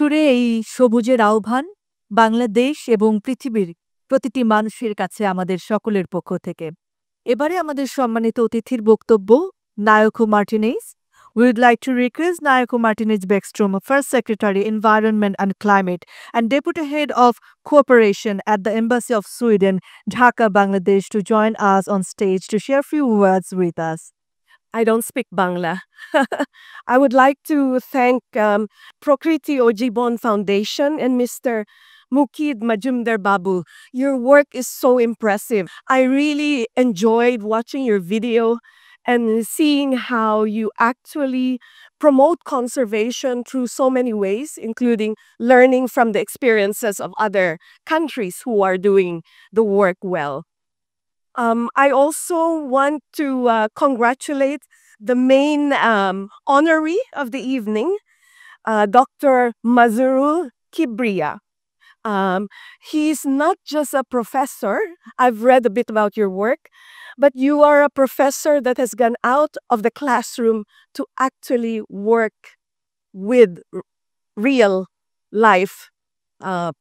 সুরে এই সবুজের আহ্বান বাংলাদেশ এবং পৃথিবীর প্রতিটি মানুষের কাছে আমাদের সকলের পক্ষ থেকে। এবারে আমাদের সম্মানিত অতিথির বক্তব্য নায়কো Martinez. We would like to request Nayako Martinez Beckstrom, First Secretary, Environment and Climate, and Deputy Head of Cooperation at the Embassy of Sweden, Dhaka, Bangladesh, to join us on stage to share a few words with us. I don't speak Bangla. I would like to thank Prokriti Ojibon Foundation and Mr. Mukid Majumdar Babu. Your work is so impressive. I really enjoyed watching your video and seeing how you actually promote conservation through so many ways, including learning from the experiences of other countries who are doing the work well. I also want to congratulate the main honoree of the evening, Dr. Mazrul Kibria. He's not just a professor. I've read a bit about your work, but you are a professor that has gone out of the classroom to actually work with real life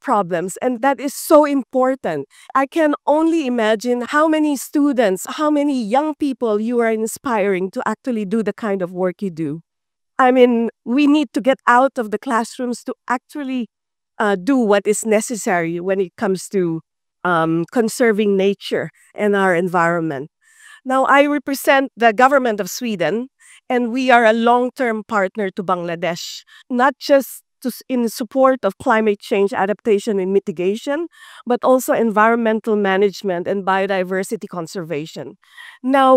problems. And that is so important. I can only imagine how many students, how many young people you are inspiring to actually do the kind of work you do. I mean, we need to get out of the classrooms to actually do what is necessary when it comes to conserving nature and our environment. Now, I represent the government of Sweden, and we are a long-term partner to Bangladesh, not just in support of climate change adaptation and mitigation, but also environmental management and biodiversity conservation. Now,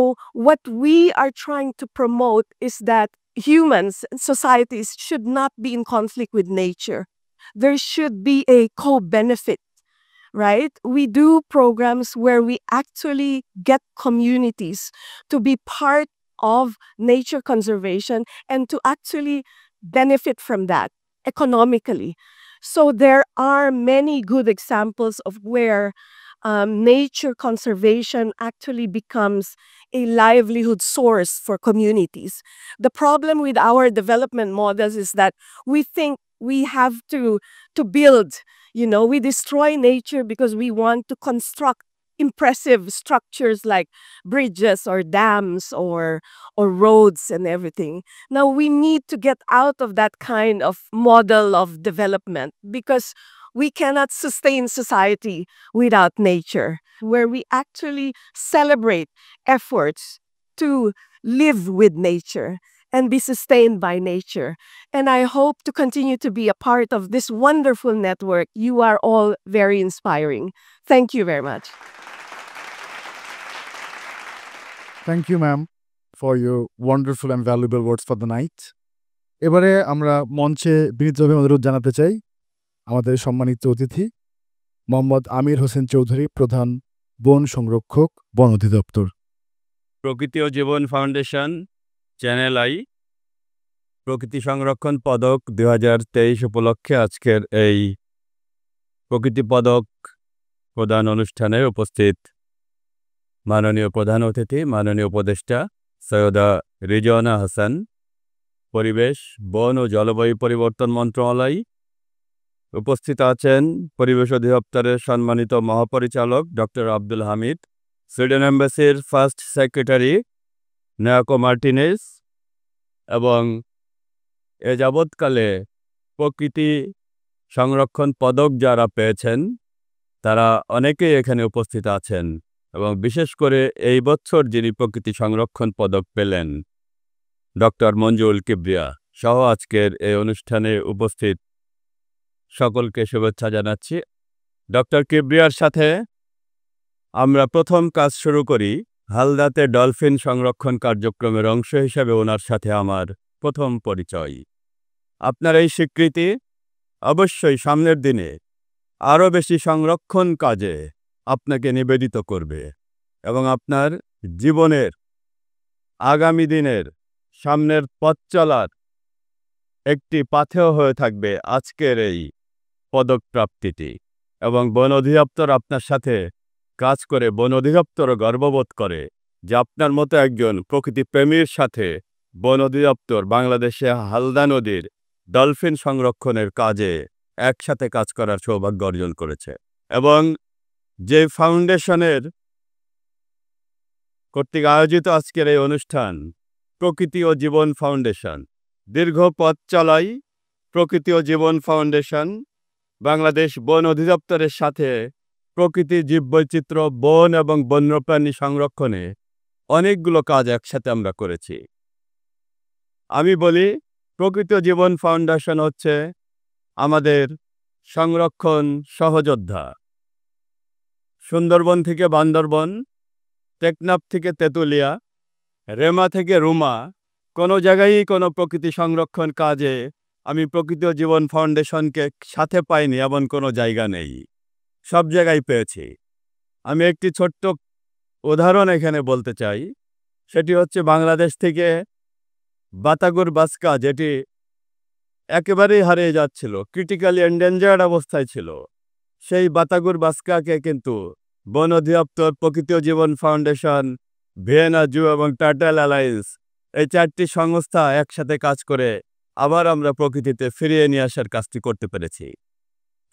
what we are trying to promote is that humans and societies should not be in conflict with nature. There should be a co-benefit, right? We do programs where we actually get communities to be part of nature conservation and to actually benefit from that economically. So there are many good examples of where nature conservation actually becomes a livelihood source for communities. The problem with our development models is that we think we have to build, we destroy nature because we want to construct impressive structures like bridges or dams or roads and everything. Now we need to get out of that kind of model of development because we cannot sustain society without nature, where we actually celebrate efforts to live with nature and be sustained by nature. And I hope to continue to be a part of this wonderful network. You are all very inspiring. Thank you very much. Thank you, ma'am, for your wonderful and valuable words for the night. এবারে আমরা মঞ্চে বিনীতভাবে অনুরোধ জানাতে চাই আমাদের সম্মানিত অতিথি মোহাম্মদ আমির হোসেন চৌধুরী, প্রধান বন সংরক্ষক, বন অধিদপ্তর। প্রকৃতি ও জীবন ফাউন্ডেশন, চ্যানেল আই প্রকৃতি সংরক্ষণ পদক 2023 উপলক্ষে আজকের এই প্রকৃতি পদক প্রদান অনুষ্ঠানে উপস্থিত মাননীয় প্রধান অতিথি, মাননীয় উপদেষ্টা সৈয়দা রিজওয়ানা হাসান, পরিবেশ, বন ও জলবায়ু পরিবর্তন মন্ত্রণালয়, উপস্থিত আছেন পরিবেশ অধিদপ্তরের সম্মানিত মহাপরিচালক ডক্টর আব্দুল হামিদ, সুইডেন এম্বাসির ফার্স্ট সেক্রেটারি নায়াকো মার্টিনেজ, এবং এ যাবৎকালে প্রকৃতি সংরক্ষণ পদক যারা পেয়েছেন তারা অনেকেই এখানে উপস্থিত আছেন, এবং বিশেষ করে এই বছর যিনি প্রকৃতি সংরক্ষণ পদক পেলেন ডক্টর মঞ্জুল কিবরিয়া সহ আজকের এই অনুষ্ঠানে উপস্থিত সকলকে শুভেচ্ছা জানাচ্ছি। ডক্টর কিবরিয়ার সাথে আমরা প্রথম কাজ শুরু করি হালদাতে ডলফিন সংরক্ষণ কার্যক্রমের অংশ হিসেবে ওনার সাথে আমার প্রথম পরিচয়। আপনার এই স্বীকৃতি অবশ্যই সামনের দিনে আরও বেশি সংরক্ষণ কাজে আপনাকে নিবেদিত করবে এবং আপনার জীবনের আগামী দিনের সামনের পথ চলার একটি পাথেয় হয়ে থাকবে আজকের এই পদক প্রাপ্তিটি। এবং বন অধিদপ্তর আপনার সাথে কাজ করে বন অধিদপ্তরও গর্ববোধ করে যে আপনার মতো একজন প্রকৃতিপ্রেমীর সাথে বন অধিদপ্তর বাংলাদেশে হালদা নদীর ডলফিন সংরক্ষণের কাজে একসাথে কাজ করার সৌভাগ্য অর্জন করেছে। এবং যে ফাউন্ডেশনের কর্তৃক আয়োজিত আজকের এই অনুষ্ঠান, প্রকৃতি ও জীবন ফাউন্ডেশন, দীর্ঘ পথ চলাই প্রকৃতি ও জীবন ফাউন্ডেশন বাংলাদেশ বন অধিদপ্তরের সাথে প্রকৃতি, জীববৈচিত্র্য, বন এবং বন্যপ্রাণী সংরক্ষণে অনেকগুলো কাজ একসাথে আমরা করেছি। আমি বলি, প্রকৃতি ও জীবন ফাউন্ডেশন হচ্ছে আমাদের সংরক্ষণ সহযোদ্ধা। সুন্দরবন থেকে বান্দরবন, টেকনাফ থেকে তেঁতুলিয়া, রেমা থেকে রুমা, কোনো জায়গায়ই কোনো প্রকৃতি সংরক্ষণ কাজে আমি প্রকৃতি ও জীবন ফাউন্ডেশনকে সাথে পাইনি এমন কোনো জায়গা নেই, সব জায়গায় পেয়েছি। আমি একটি ছোট্ট উদাহরণ এখানে বলতে চাই, সেটি হচ্ছে বাংলাদেশ থেকে বাতাগুর বাসকা, যেটি একেবারেই হারিয়ে যাচ্ছিল, ক্রিটিক্যালি এন্ডেঞ্জার্ড অবস্থায় ছিল। সেই বাতাগুর বাসকাকে কিন্তু বন অধিদপ্তর, প্রকৃতি ও জীবন ফাউন্ডেশন, ভিয়েনা জু এবং টার্টল অ্যালায়েন্স, এই 4টি সংস্থা একসাথে কাজ করে আবার আমরা প্রকৃতিতে ফিরিয়ে নিয়ে আসার কাজটি করতে পেরেছি।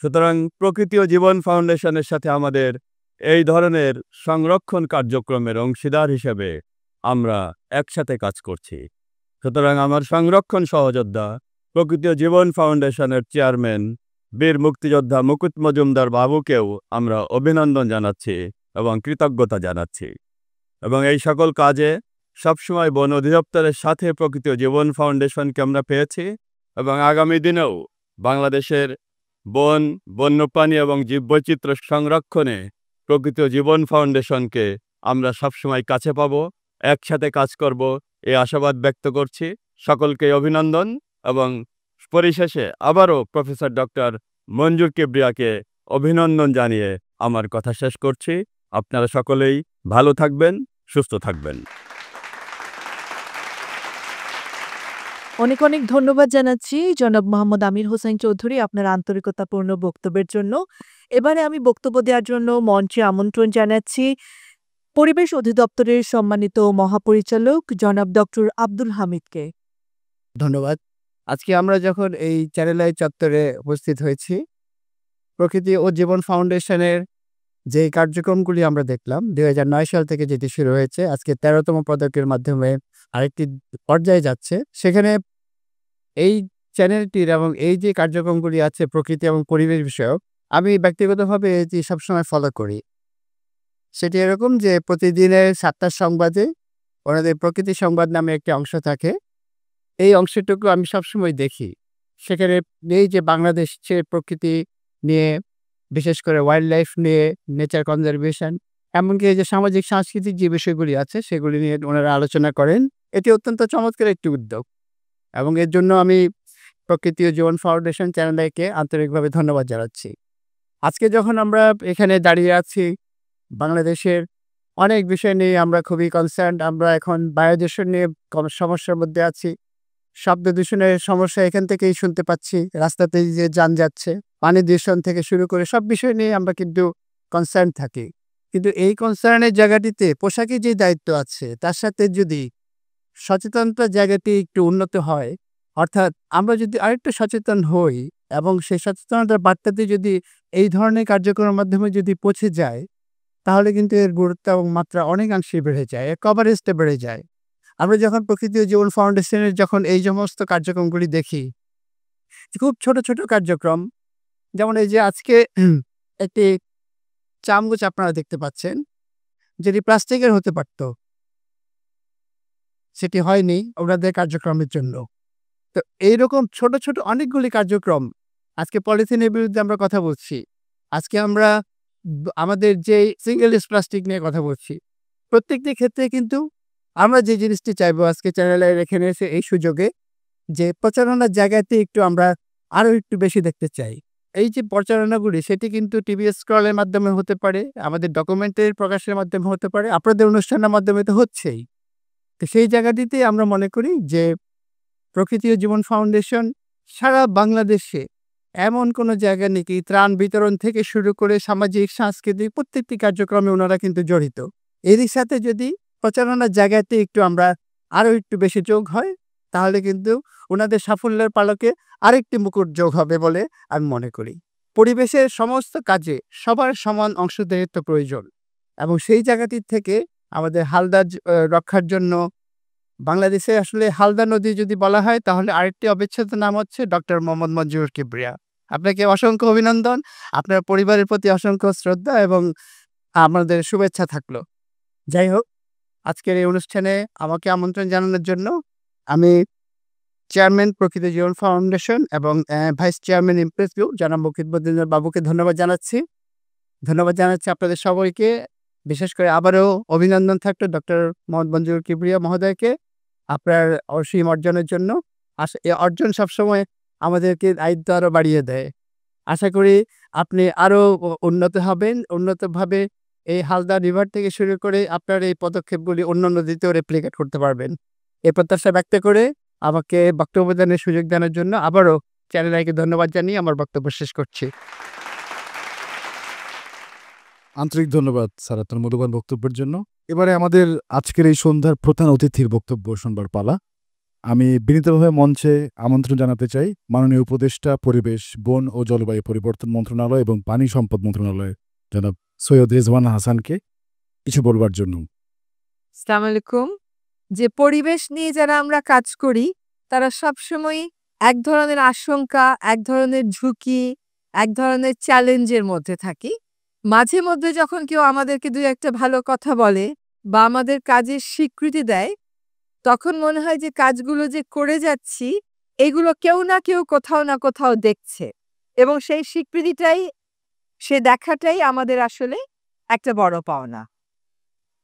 সুতরাং প্রকৃতি ও জীবন ফাউন্ডেশনের সাথে আমাদের এই ধরনের সংরক্ষণ কার্যক্রমের অংশীদার হিসেবে আমরা একসাথে কাজ করছি। সুতরাং আমার সংরক্ষণ সহযোদ্ধা প্রকৃতি ও জীবন ফাউন্ডেশনের চেয়ারম্যান বীর মুক্তিযোদ্ধা মুকুট মজুমদার বাবুকেও আমরা অভিনন্দন জানাচ্ছি এবং কৃতজ্ঞতা জানাচ্ছি। এবং এই সকল কাজে সবসময় বন অধিদপ্তরের সাথে প্রকৃতি ও জীবন ফাউন্ডেশনকে আমরা পেয়েছি এবং আগামী দিনেও বাংলাদেশের বন, বন্যপ্রাণী এবং জীববৈচিত্র্য সংরক্ষণে প্রকৃতি ও জীবন ফাউন্ডেশনকে আমরা সবসময় কাছে পাব, একসাথে কাজ করব, এই আশাবাদ ব্যক্ত করছি। সকলকে অভিনন্দন এবং পরিশেষে আবারও প্রফেসর ডক্টর মঞ্জুর কিবরিয়াকে অভিনন্দন জানিয়ে আমার কথা শেষ করছি। আপনারা সকলেই ভালো থাকবেন, সুস্থ থাকবেন। অনেক অনেক ধন্যবাদ জানাচ্ছি জনাব মোহাম্মদ আমির হোসেন চৌধুরী আপনার আন্তরিকতাপূর্ণ বক্তব্যের জন্য। এবারে আমি বক্তব্য দেওয়ার জন্য মঞ্চে আমন্ত্রণ জানাচ্ছি পরিবেশ অধিদপ্তরের সম্মানিত মহাপরিচালক জনাব ডক্টর আব্দুল হামিদকে। ধন্যবাদ। আজকে আমরা যখন এই চ্যানেল আই চত্বরে উপস্থিত হয়েছি, প্রকৃতি ও জীবন ফাউন্ডেশনের যে কার্যক্রমগুলি আমরা দেখলাম 2009 সাল থেকে যেটি শুরু হয়েছে, আজকে 13তম পদকের মাধ্যমে আরেকটি পর্যায়ে যাচ্ছে। সেখানে এই চ্যানেলটির এবং এই যে কার্যক্রমগুলি আছে প্রকৃতি এবং পরিবেশ বিষয়ক, আমি ব্যক্তিগতভাবে এটি সবসময় ফলো করি। সেটি এরকম যে প্রতিদিনের 7টার সংবাদে ওনাদের প্রকৃতি সংবাদ নামে একটি অংশ থাকে, এই অংশটুকু আমি সবসময় দেখি। সেখানে এই যে বাংলাদেশের প্রকৃতি নিয়ে, বিশেষ করে ওয়াইল্ড লাইফ নিয়ে, নেচার কনজারভেশন, এমনকি এই যে সামাজিক সাংস্কৃতিক যে বিষয়গুলি আছে সেগুলি নিয়ে ওনারা আলোচনা করেন। এটি অত্যন্ত চমৎকার একটি উদ্যোগ এবং এর জন্য আমি প্রকৃতি ও জীবন ফাউন্ডেশন চ্যানেলকে আন্তরিকভাবে ধন্যবাদ জানাচ্ছি। আজকে যখন আমরা এখানে দাঁড়িয়ে আছি, বাংলাদেশের অনেক বিষয় নিয়ে আমরা খুবই কনসার্ন। আমরা এখন বায়ু দূষণ নিয়ে সমস্যার মধ্যে আছি, শব্দ দূষণের সমস্যা এখান থেকেই শুনতে পাচ্ছি, রাস্তাতে যে যান যাচ্ছে, পানি দূষণ থেকে শুরু করে সব বিষয় নিয়ে আমরা কিন্তু কনসার্ন থাকি। কিন্তু এই কনসার্নের জায়গাটিতে পোশাকের যে দায়িত্ব আছে তার সাথে যদি সচেতনতার জায়গাটি একটু উন্নত হয়, অর্থাৎ আমরা যদি আরেকটু সচেতন হই এবং সেই সচেতনতার বার্তাতে যদি এই ধরনের কার্যক্রমের মাধ্যমে যদি পৌঁছে যায়, তাহলে কিন্তু এর গুরুত্ব এবং মাত্রা অনেকাংশেই বেড়ে যায়, এর কভারেজটা বেড়ে যায়। আমরা যখন প্রকৃতি ও জীবন ফাউন্ডেশনের যখন এই সমস্ত কার্যক্রমগুলি দেখি, খুব ছোট ছোট কার্যক্রম, যেমন এই যে আজকে একটি চামচ আপনারা দেখতে পাচ্ছেন, যেটি প্লাস্টিকের হতে পারত, সেটি হয়নি ওনাদের কার্যক্রমের জন্য। তো এইরকম ছোট ছোট অনেকগুলি কার্যক্রম। আজকে পলিথিনের বিরুদ্ধে আমরা কথা বলছি, আজকে আমরা আমাদের যে সিঙ্গেল ইউজ প্লাস্টিক নিয়ে কথা বলছি। প্রত্যেকটি ক্ষেত্রে কিন্তু আমরা যে জিনিসটি চাইবো আজকে চ্যানেলে রেখে নিয়েছে এই সুযোগে, যে প্রচারণার জায়গাতে একটু আমরা আরও একটু বেশি দেখতে চাই। এই যে প্রচারণাগুলি সেটি কিন্তু টিভি স্ক্রলের মাধ্যমে হতে পারে, আমাদের ডকুমেন্টারি প্রকাশের মাধ্যমে হতে পারে, আপনাদের অনুষ্ঠানের মাধ্যমে তো হচ্ছেই। তো সেই জায়গাটিতে আমরা মনে করি যে প্রকৃতি ও জীবন ফাউন্ডেশন সারা বাংলাদেশে এমন কোনো জায়গা নেই, ত্রাণ বিতরণ থেকে শুরু করে সামাজিক সাংস্কৃতিক প্রত্যেকটি কার্যক্রমে ওনারা কিন্তু জড়িত। এরই সাথে যদি প্রচারণার জায়গাতে একটু আমরা আরও একটু বেশি যোগ হয়, তাহলে কিন্তু ওনাদের সাফল্যের পালকে আরেকটি মুকুট যোগ হবে বলে আমি মনে করি। পরিবেশের সমস্ত কাজে সবার সমান অংশদারিত্ব প্রয়োজন এবং সেই জায়গাটি থেকে আমাদের হালদা রক্ষার জন্য বাংলাদেশে আসলে হালদা নদী যদি বলা হয় তাহলে আরেকটি অবিচ্ছেদ্য নাম হচ্ছে ডক্টর মোহাম্মদ মঞ্জুর কিবরিয়া। আপনাকে অসংখ্য অভিনন্দন, আপনার পরিবারের প্রতি অসংখ্য শ্রদ্ধা এবং আমাদের শুভেচ্ছা থাকলো। যাই হোক, আজকের এই অনুষ্ঠানে আমাকে আমন্ত্রণ জানানোর জন্য আমি চেয়ারম্যান প্রকৃতি জীবন ফাউন্ডেশন এবং ভাইস চেয়ারম্যান ইমপ্রেস গ্রুপ জনাব মুকিত মজুমদার বাবুকে ধন্যবাদ জানাচ্ছি। ধন্যবাদ জানাচ্ছি আপনাদের সবাইকে। বিশেষ করে আবারও অভিনন্দন থাকলো ডক্টর মোহাম্মদ মঞ্জুর কিবরিয়া মহোদয়কে আপনার অসীম অর্জনের জন্য। এই অর্জন সবসময় আমাদেরকে দায়িত্ব আরও বাড়িয়ে দেয়। আশা করি আপনি আরও উন্নত হবেন, উন্নতভাবে এই হালদা রিভার থেকে শুরু করে আপনার এই পদক্ষেপগুলি অন্য নদীতেও রেপ্লিকেট করতে পারবেন। এই প্রত্যাশা ব্যক্ত করে আমাকে বক্তব্য দানের সুযোগ দেওয়ার জন্য আবারও চ্যানেল আইকে ধন্যবাদ জানিয়ে আমার বক্তব্য শেষ করছি। আন্তরিক ধন্যবাদ স্যার আপনার মূল্যবান বক্তব্যের জন্য। এবারে আমাদের আজকের এই সন্ধ্যার প্রধান অতিথির বক্তব্য শুনবার পালা। আমি বিনীতভাবে মঞ্চে আমন্ত্রণ জানাতে চাই মাননীয় উপদেষ্টা পরিবেশ, বন ও জলবায়ু পরিবর্তন মন্ত্রণালয় এবং পানি সম্পদ মন্ত্রণালয় জনাব সৈয়দ রেজওয়ানা হাসানকে কিছু বলবার জন্য। আসসালামু আলাইকুম। যে পরিবেশ নিয়ে যারা আমরা কাজ করি তারা সবসময় এক ধরনের আশঙ্কা, এক ধরনের ঝুঁকি, এক ধরনের চ্যালেঞ্জের মধ্যে থাকি। মাঝে মধ্যে যখন কেউ আমাদেরকে দুই একটা ভালো কথা বলে বা আমাদের কাজের স্বীকৃতি দেয়, তখন মনে হয় যে কাজগুলো যে করে যাচ্ছি এগুলো কেউ না কেউ কোথাও না কোথাও দেখছে এবং সেই স্বীকৃতিটাই, সে দেখাটাই আমাদের আসলে একটা বড় পাওনা।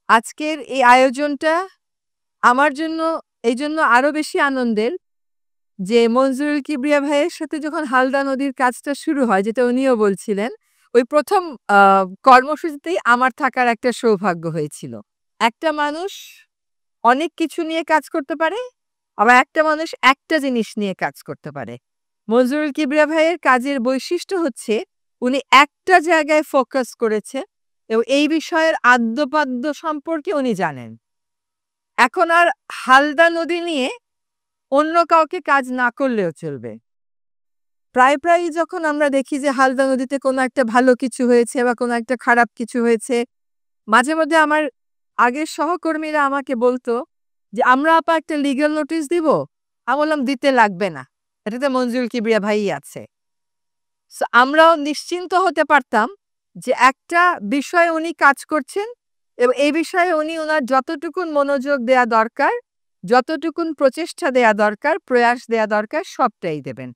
আজকের এই আয়োজনটা আমার জন্য এই জন্য আরো বেশি আনন্দের যে মনজুরুল কিবরিয়া ভাইয়ের সাথে যখন হালদা নদীর কাজটা শুরু হয়, যেটা উনিও বলছিলেন, ওই প্রথম কর্মসূচিতেই আমার থাকার একটা সৌভাগ্য হয়েছিল। একটা মানুষ অনেক কিছু নিয়ে কাজ করতে পারে, আবার একটা মানুষ একটা জিনিস নিয়ে কাজ করতে পারে। মনজুরুল কিবরিয়া ভাইয়ের কাজের বৈশিষ্ট্য হচ্ছে উনি একটা জায়গায় ফোকাস করেছে এবং এই বিষয়ের আদ্যপাদ্য সম্পর্কে উনি জানেন। এখন আর হালদা নদী নিয়ে অন্য কাউকে কাজ না করলেও চলবে। প্রায় যখন আমরা দেখি যে হালদা নদীতে কোনো একটা ভালো কিছু হয়েছে বা কোনো একটা খারাপ কিছু হয়েছে, মাঝে মধ্যে আমার আগের সহকর্মীরা আমাকে বলতো যে আমরা আপা একটা লিগ্যাল নোটিশ দিব। আমি বললাম দিতে লাগবে না, এটাতে মনজুরুল কিবরিয়া ভাই আছে। আমরাও নিশ্চিন্ত হতে পারতাম যে একটা বিষয়ে উনি কাজ করছেন এবং এই বিষয়ে উনি ওনার যতটুকুন মনোযোগ দেয়া দরকার, যতটুকুন প্রচেষ্টা দেয়া দরকার, প্রয়াস দেয়া দরকার, সবটাই দেবেন।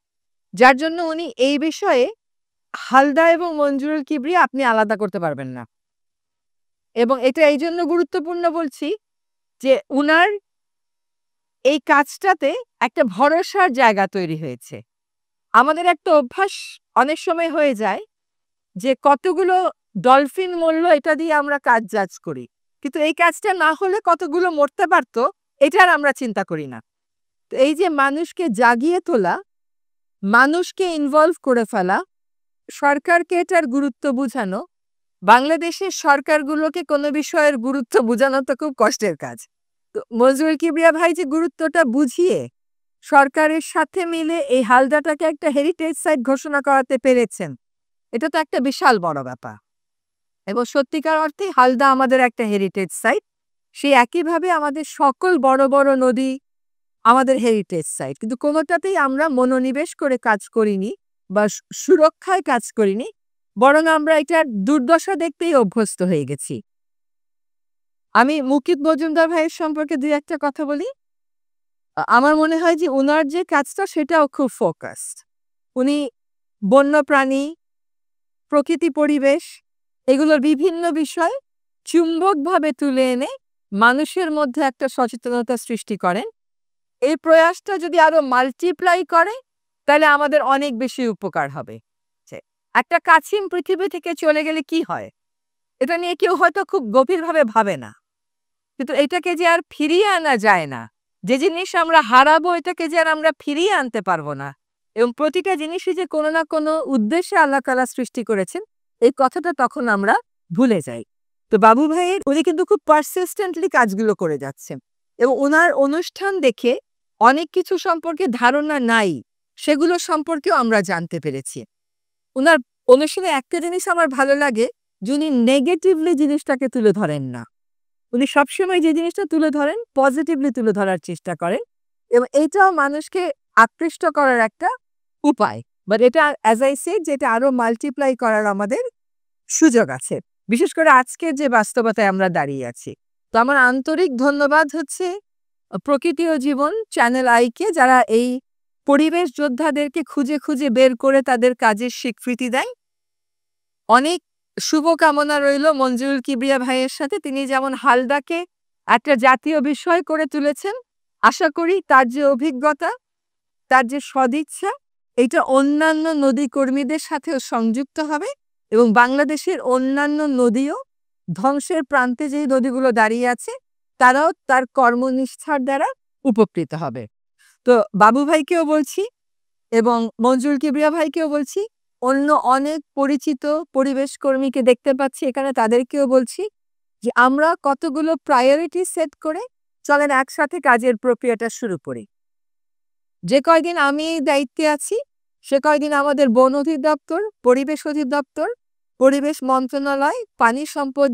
যার জন্য উনি এই বিষয়ে হালদা এবং মনজুরুল কিবরিয়া আপনি আলাদা করতে পারবেন না। এবং এটা এই জন্য গুরুত্বপূর্ণ বলছি যে উনার এই কাজটাতে একটা ভরসার জায়গা তৈরি হয়েছে। আমাদের একটা অভ্যাস অনেক সময় হয়ে যায় যে কতগুলো ডলফিন মরল এটা দিয়ে আমরা কাজ জাজ করি, কিন্তু এই কাজটা না হলে কতগুলো মরতে পারতো এটার আমরা চিন্তা করি না। তো এই যে মানুষকে জাগিয়ে তোলা, মানুষকে ইনভলভ করে ফেলা, সরকারকে এটার গুরুত্ব বুঝানো, বাংলাদেশের সরকারগুলোকে কোনো বিষয়ের গুরুত্ব বুঝানো তো খুব কষ্টের কাজ। তো মনজুরুল কিবরিয়া ভাই যে গুরুত্বটা বুঝিয়ে সরকারের সাথে মিলে এই হালদাটাকে একটা হেরিটেজ সাইট ঘোষণা করাতে পেরেছেন, এটা তো একটা বিশাল বড় ব্যাপার। এবং সত্যিকার অর্থে হালদা আমাদের একটা হেরিটেজ সাইট। সেই একইভাবে আমাদের সকল বড় বড় নদী আমাদের হেরিটেজ সাইট, কিন্তু কোনোটাতেই আমরা মনোনিবেশ করে কাজ করিনি বা সুরক্ষায় কাজ করিনি, বরং আমরা এটার দুর্দশা দেখতেই অভ্যস্ত হয়ে গেছি। আমি মুকিত মজুমদার ভাইয়ের সম্পর্কে দুই একটা কথা বলি। আমার মনে হয় যে ওনার যে কাজটা সেটাও খুব ফোকাসড। উনি বন্যপ্রাণী, প্রকৃতি, পরিবেশ এগুলোর বিভিন্ন বিষয় চুম্বকভাবে তুলে এনে মানুষের মধ্যে একটা সচেতনতা সৃষ্টি করেন। এই প্রয়াসটা যদি আরো মাল্টিপ্লাই করে তাহলে আমাদের অনেক বেশি উপকার হবে। একটা কাছিম পৃথিবী থেকে চলে গেলে কি হয়, এটা নিয়ে কেউ হয়তো খুব গভীরভাবে ভাবে না, কিন্তু এটাকে যে আর ফিরিয়ে আনা যায় না, যে জিনিস আমরা হারাবো এটাকে যে আর আমরা ফিরিয়ে আনতে পারবো না, এবং প্রতিটা জিনিসই যে কোনো না কোনো উদ্দেশ্যে আল্লাহ তাআলা সৃষ্টি করেছেন এই কথাটা তখন আমরা ভুলে যাই। তো বাবু ভাইয়ের উনি কিন্তু খুব পারসিস্টেন্টলি কাজগুলো করে যাচ্ছেন এবং ওনার অনুষ্ঠান দেখে অনেক কিছু সম্পর্কে ধারণা নাই, সেগুলো সম্পর্কেও আমরা জানতে পেরেছি। উনার অনুশীলনে একটা জিনিস আমার ভালো লাগে, যে উনি নেগেটিভলি জিনিসটাকে তুলে ধরেন না। উনি সবসময় যে জিনিসটা তুলে ধরেন পজিটিভলি তুলে ধরার চেষ্টা করেন, এবং এইটাও মানুষকে আকৃষ্ট করার একটা উপায়। বাট এটা অ্যাজ আই সেড, যেটা আরো মাল্টিপ্লাই করার আমাদের সুযোগ আছে, বিশেষ করে আজকের যে বাস্তবতায় আমরা দাঁড়িয়ে আছি। তো আমার আন্তরিক ধন্যবাদ হচ্ছে প্রকৃতি ও জীবন চ্যানেল আইকে, যারা এই পরিবেশ যোদ্ধাদেরকে খুঁজে খুঁজে বের করে তাদের কাজের স্বীকৃতি দেয়। অনেক শুভকামনা রইল মঞ্জুরুল কিবরিয়া ভাইয়ের সাথে। তিনি যেমন হালদাকে একটা জাতীয় বিষয় করে তুলেছেন, আশা করি তার যে অভিজ্ঞতা, তার যে সদিচ্ছা, এটা অন্যান্য নদী কর্মীদের সাথেও সংযুক্ত হবে এবং বাংলাদেশের অন্যান্য নদীও, ধ্বংসের প্রান্তে যে নদীগুলো দাঁড়িয়ে আছে, তারাও তার কর্মনিষ্ঠার দ্বারা উপকৃত হবে। তো বাবু ভাইকেও বলছি এবং মঞ্জুরুল কিবরিয়া ভাইকেও বলছি, অন্য অনেক পরিচিত পরিবেশ কর্মীকে দেখতে পাচ্ছি এখানে, তাদেরকেও বলছি যে আমরা কতগুলো প্রায়োরিটি সেট করে চলেন একসাথে কাজের প্রক্রিয়াটা শুরু করি। যে কয়দিন আমি এই দায়িত্বে আছি সে কয়দিন আমাদের বন অধিদপ্তর, পরিবেশ অধিদপ্তর, পরিবেশ মন্ত্রণালয়, পানি সম্পদ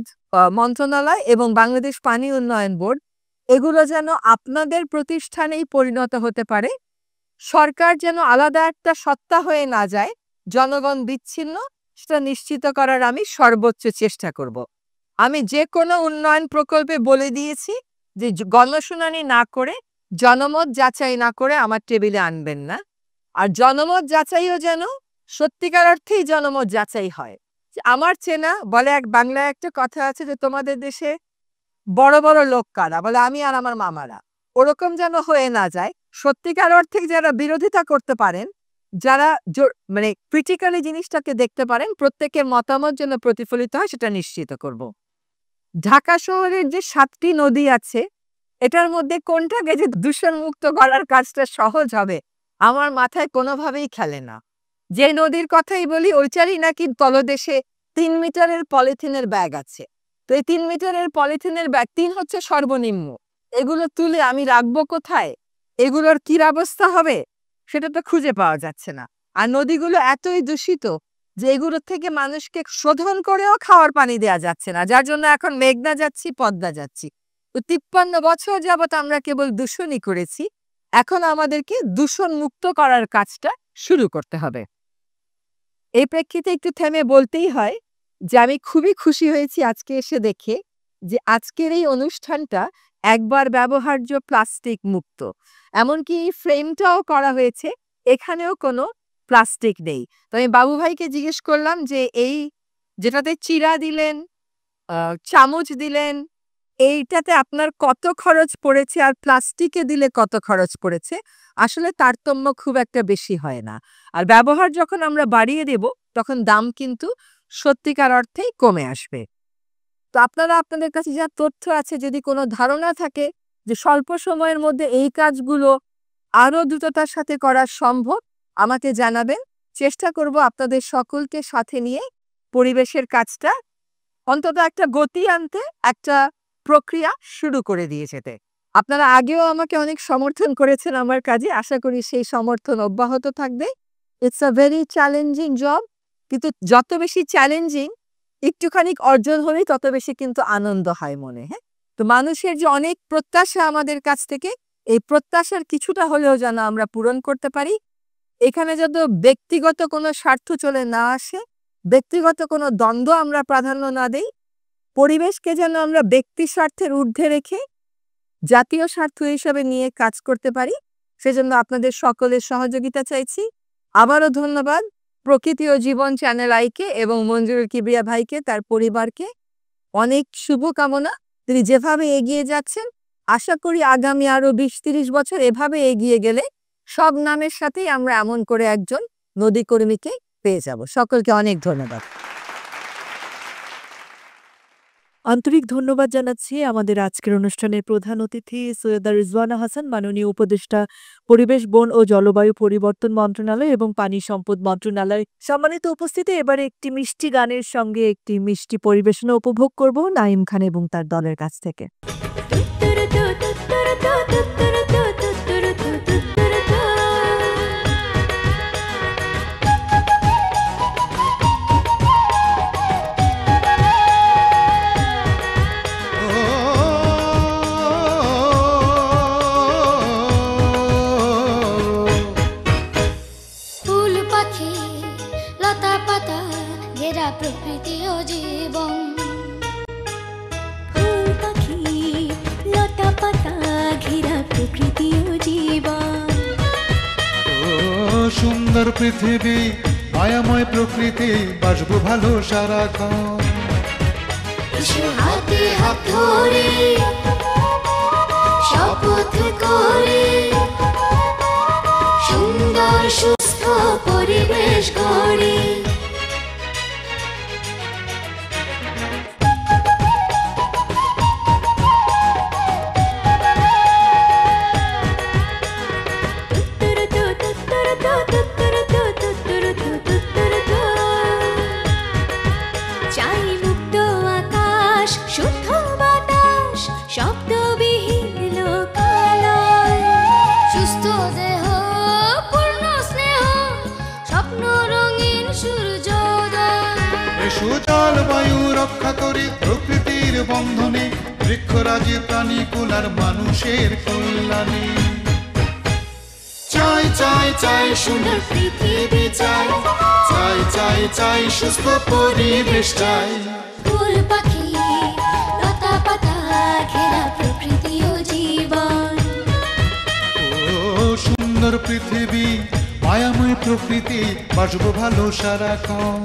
মন্ত্রণালয় এবং বাংলাদেশ পানি উন্নয়ন বোর্ড, এগুলো যেন আপনাদের প্রতিষ্ঠানেই পরিণত হতে পারে। সরকার যেন আলাদা একটা সত্তা হয়ে না যায়, জনগণ বিচ্ছিন্ন, সেটা নিশ্চিত করার আমি সর্বোচ্চ চেষ্টা করব। আমি যে কোনো উন্নয়ন প্রকল্পে বলে দিয়েছি যে গণশুনানি না করে, জনমত যাচাই না করে আমার টেবিলে আনবেন না। আর জনমত যাচাইও যেন সত্যিকার অর্থেই জনমত যাচাই হয়। আমার চেনা বলে, এক বাংলায় একটা কথা আছে যে তোমাদের দেশে বড় বড় লোক কারা, বলে আমি আর আমার মামারা। ওরকম যেন হয়ে না যায়। সত্যিকার অর্থে যারা বিরোধিতা করতে পারেন, যারা মানে ক্রিটিক্যালি জিনিসটাকে দেখতে পারেন, প্রত্যেকের মতামত যেন প্রতিফলিত হয়, সেটা নিশ্চিত করব। ঢাকা শহরের যে 7টি নদী আছে, এটার মধ্যে কোনটাকে যে দূষণমুক্ত করার কাজটা সহজ হবে আমার মাথায় কোনোভাবেই খেলে না। যে নদীর কথাই বলি, ওইটারই নাকি তলদেশে 3 মিটারের পলিথিনের ব্যাগ আছে। তো এই 3 মিটারের পলিথিনের ব্যাগ 3 হচ্ছে সর্বনিম্ন, এগুলো তুলে আমি রাখবো কোথায়? এগুলোর কি অবস্থা হবে সেটা তো খুঁজে পাওয়া যাচ্ছে না। আর নদীগুলো এতই দূষিত যে এগুলো থেকে মানুষকে শোধন করেও খাওয়ার পানি দেওয়া যাচ্ছে না, যার জন্য এখন মেঘনা যাচ্ছি, পদ্মা যাচ্ছি। তো 53 বছর যাবত আমরা কেবল দূষণই করেছি, এখন আমাদেরকে দূষণ মুক্ত করার কাজটা শুরু করতে হবে। এই প্রেক্ষিতে একটু থেমে বলতেই হয় যে আমি খুবই খুশি হয়েছি আজকে এসে দেখে যে আজকের এই অনুষ্ঠানটা একবার ব্যবহার্য প্লাস্টিক মুক্ত। এমনকি এই ফ্রেমটাও করা হয়েছে, এখানেও কোনো প্লাস্টিক নেই। তো আমি বাবু ভাইকে জিজ্ঞেস করলাম যে এই যেটাতে চিরা দিলেন, চামচ দিলেন, এইটাতে আপনার কত খরচ পড়েছে আর প্লাস্টিকে দিলে কত খরচ পড়েছে? আসলে তারতম্য খুব একটা বেশি হয় না। আর ব্যবহার যখন আমরা বাড়িয়ে দেব তখন দাম কিন্তু সত্যিকার অর্থেই কমে আসবে। তো আপনারা আপনাদের কাছে যা তথ্য আছে, যদি কোনো ধারণা থাকে যে স্বল্প সময়ের মধ্যে এই কাজগুলো আরো দ্রুততার সাথে করা সম্ভব, আমাকে জানাবেন। চেষ্টা করব আপনাদের সকলকে সাথে নিয়ে পরিবেশের কাজটা অন্তত একটা গতি আনতে, একটা প্রক্রিয়া শুরু করে দিয়ে যেতে। আপনারা আগেও আমাকে অনেক সমর্থন করেছেন আমার কাজে, আশা করি সেই সমর্থন অব্যাহত থাকবে। It's a very challenging job, কিন্তু যত বেশি চ্যালেঞ্জিং একটুখানি অর্জন হলেই তত বেশি কিন্তু আনন্দ হয় মনে। হ্যাঁ, তো মানুষের যে অনেক প্রত্যাশা আমাদের কাছ থেকে, এই প্রত্যাশার কিছুটা হলেও যেন আমরা পূরণ করতে পারি। এখানে যত ব্যক্তিগত কোনো স্বার্থ চলে না আসে, ব্যক্তিগত কোনো দ্বন্দ্ব আমরা প্রাধান্য না দেই, পরিবেশকে যেন আমরা ব্যক্তি স্বার্থের ঊর্ধ্বে রেখে জাতীয় স্বার্থ হিসাবে নিয়ে কাজ করতে পারি, সেজন্য আপনাদের সকলের সহযোগিতা চাইছি। আবারও ধন্যবাদ প্রকৃতি ও জীবন চ্যানেল আইকে এবং মঞ্জুরুল কিবরিয়া ভাইকে, তার পরিবারকে অনেক শুভকামনা। তিনি যেভাবে এগিয়ে যাচ্ছেন, আশা করি আগামী আরো 20-30 বছর এভাবে এগিয়ে গেলে সব নামের সাথেই আমরা এমন করে একজন নদী কর্মীকে পেয়ে যাব। সকলকে অনেক ধন্যবাদ। আন্তরিক ধন্যবাদ জানাচ্ছি আমাদের আজকের অনুষ্ঠানের প্রধান অতিথি সৈয়দা রিজওয়ানা হাসান, মাননীয় উপদেষ্টা, পরিবেশ, বন ও জলবায়ু পরিবর্তন মন্ত্রণালয় এবং পানি সম্পদ মন্ত্রণালয়। সম্মানিত উপস্থিতি, এবারে একটি মিষ্টি গানের সঙ্গে একটি মিষ্টি পরিবেশনা উপভোগ করব নাঈম খান এবং তার দলের কাছ থেকে। সুন্দর পৃথিবী মায়াময় প্রকৃতি বাসবো ভালো সারাক্ষণ। এসো হাতে হাত ধরে শপথ করে সুন্দর সুস্থ পরিবেশ গড়ে। চাই মুক্ত আকাশ শুদ্ধ বাতাস শব্দবিহীন লোকালয় সুস্থ দেহ পূর্ণ স্নেহ স্বপ্ন রঙিন সূর্যোদয়। এসো জলবায়ু রক্ষা করি প্রকৃতির বন্ধনে বৃক্ষরাজি প্রাণীকুল আর মানুষের কল্যাণে। চাই চাই চাই সুন্দর পৃথিবী চাই চাই চাই চাই সুস্থ পরিবেশ চাই। ফুল পাখি লতা পাতা ঘেরা প্রকৃতি ও জীবন। ও সুন্দর পৃথিবী মায়াময় প্রকৃতি বাসবো ভালো সারাক্ষণ।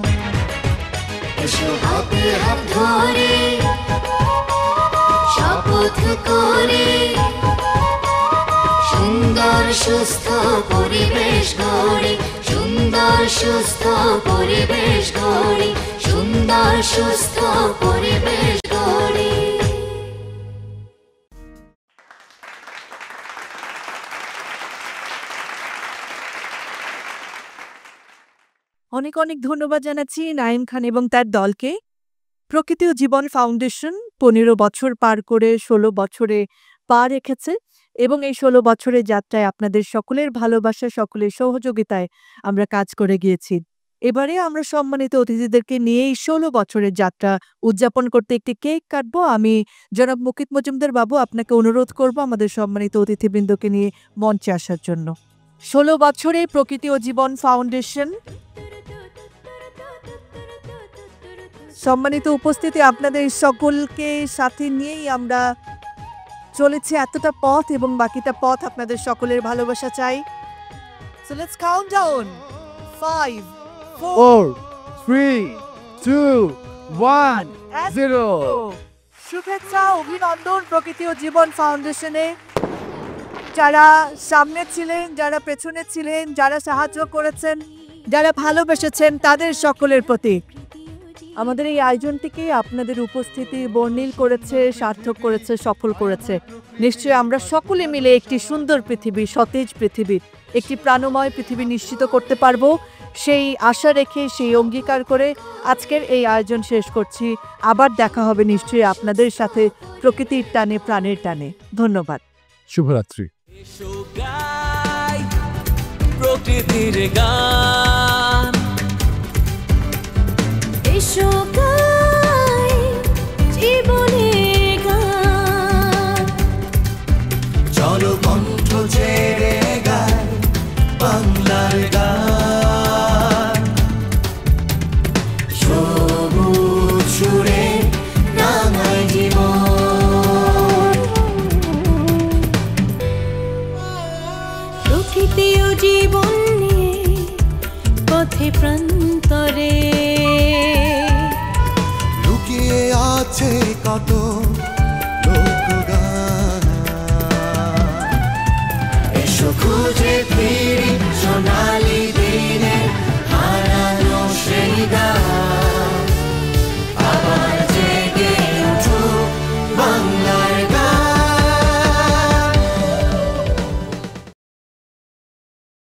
এসো হাতে হাত ধরে শপথ করে সুন্দর সুস্থ পরিবেশ গড়ে সুন্দর সুস্থ পরিবেশ গড়ে সুন্দর সুস্থ পরিবেশ গড়ে। অনেক অনেক ধন্যবাদ জানাচ্ছি নাঈম খান এবং তার দলকে। প্রকৃতি ও জীবন ফাউন্ডেশন 15 বছর পার করে 16 বছরে পা রেখেছে এবং এই 16 বছরের যাত্রায় আপনাদের সকলের ভালোবাসা সকলের সহযোগিতায় আমরা কাজ করে গিয়েছি। এবারে আমরা সম্মানিত অতিথিদেরকে নিয়ে এই 16 বছরের যাত্রা উদযাপন করতে একটি কেক কাটবো। আমি জনাব মুকিত মজুমদার বাবু আপনাকে অনুরোধ করব আমাদের সম্মানিত অতিথিবৃন্দকে নিয়ে মঞ্চে আসার জন্য। 16 বছরে প্রকৃতি ও জীবন ফাউন্ডেশন সম্মানিত উপস্থিতি, আপনাদের সকলকে সাথে নিয়েই আমরা চলেছি এতটা পথ এবং বাকিটা পথ আপনাদের সকলের ভালোবাসা চাই। So let's count down 5 4 3 2 1 0 শুভেচ্ছা অভিনন্দন প্রকৃতি ও জীবন ফাউন্ডেশনে যারা সামনে ছিলেন, যারা পেছনে ছিলেন, যারা সাহায্য করেছেন, যারা ভালোবেসেছেন তাদের সকলের প্রতি। আমাদের এই আয়োজনটিকে আপনাদের উপস্থিতি বর্ণিল করেছে, সার্থক করেছে, সফল করেছে। নিশ্চয়ই আমরা সকলে মিলে একটি সুন্দর পৃথিবী, সতেজ পৃথিবী, একটি প্রাণময় পৃথিবী নিশ্চিত করতে পারবো সেই আশা রেখে, সেই অঙ্গীকার করে আজকের এই আয়োজন শেষ করছি। আবার দেখা হবে নিশ্চয়ই আপনাদের সাথে প্রকৃতির টানে, প্রাণের টানে। ধন্যবাদ। শুভরাত্রি। প্রকৃতির গান এসো গাই জীবনের গান চলো কণ্ঠ ছেড়ে গায় বাংলার গান সবুজ সুরে রাঙায় জীবন প্রকৃতি ও জীবন নিয়ে পথে প্রান্তরে লুকিয়ে আছে কত